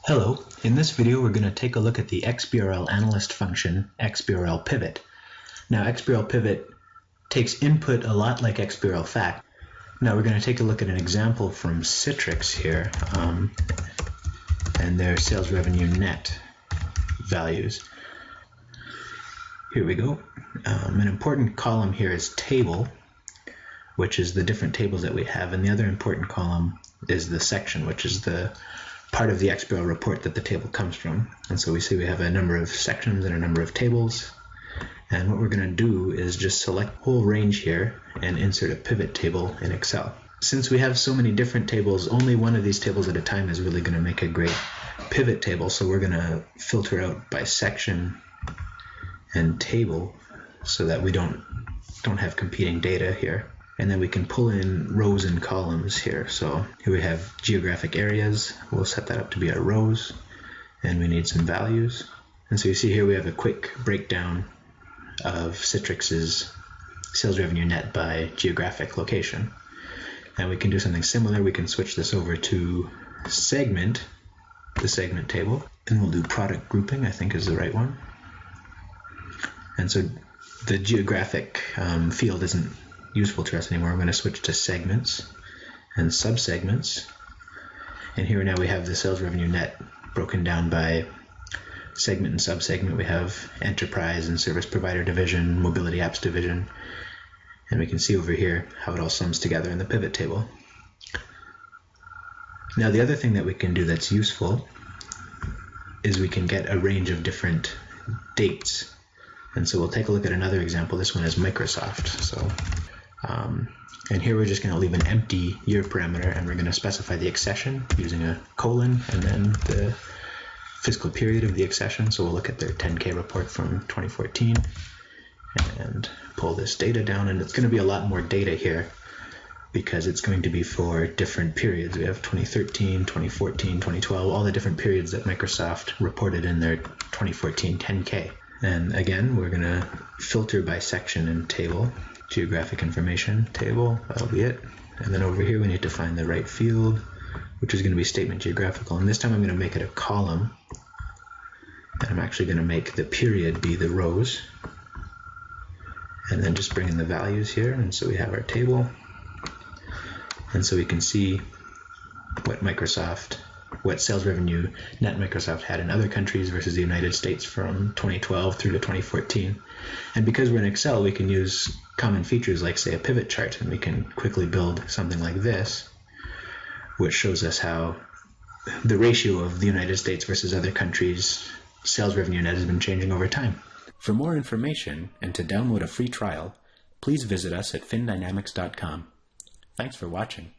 Hello, in this video we're going to take a look at the XBRLAnalyst function XBRLPivot. Now XBRLPivot takes input a lot like XBRLFact. Now we're going to take a look at an example from Citrix here and their sales revenue net values. Here we go. An important column here is table, which is the different tables that we have, and the other important column is the section, which is the part of the XBRL report that the table comes from. And so we see we have a number of sections and a number of tables, and what we're going to do is just select the whole range here and insert a pivot table in Excel. Since we have so many different tables, only one of these tables at a time is really going to make a great pivot table, so we're going to filter out by section and table so that we don't have competing data here. And then we can pull in rows and columns here. So here we have geographic areas. We'll set that up to be our rows, and we need some values. And so you see here we have a quick breakdown of Citrix's sales revenue net by geographic location. And we can do something similar. We can switch this over to segment, the segment table, and we'll do product grouping, I think is the right one. And so the geographic field isn't useful to us anymore. I'm going to switch to segments and subsegments, and here now we have the sales revenue net broken down by segment and subsegment. We have enterprise and service provider division, mobility apps division, and we can see over here how it all sums together in the pivot table. Now the other thing that we can do that's useful is we can get a range of different dates, and so we'll take a look at another example. This one is Microsoft. And here we're just going to leave an empty year parameter, and we're going to specify the accession using a colon and then the fiscal period of the accession. So we'll look at their 10K report from 2014 and pull this data down, and it's going to be a lot more data here because it's going to be for different periods. We have 2013, 2014, 2012, all the different periods that Microsoft reported in their 2014 10K. And again, we're going to filter by section and table. Geographic information table, that'll be it. And then over here we need to find the right field, which is going to be statement geographical. And this time I'm going to make it a column, and I'm actually going to make the period be the rows, and then just bring in the values here. And so we have our table, and so we can see what sales revenue net Microsoft had in other countries versus the United States from 2012 through to 2014. And because we're in Excel, we can use common features like, say, a pivot chart, and we can quickly build something like this, which shows us how the ratio of the United States versus other countries' sales revenue net has been changing over time. For more information and to download a free trial, please visit us at findynamics.com. Thanks for watching.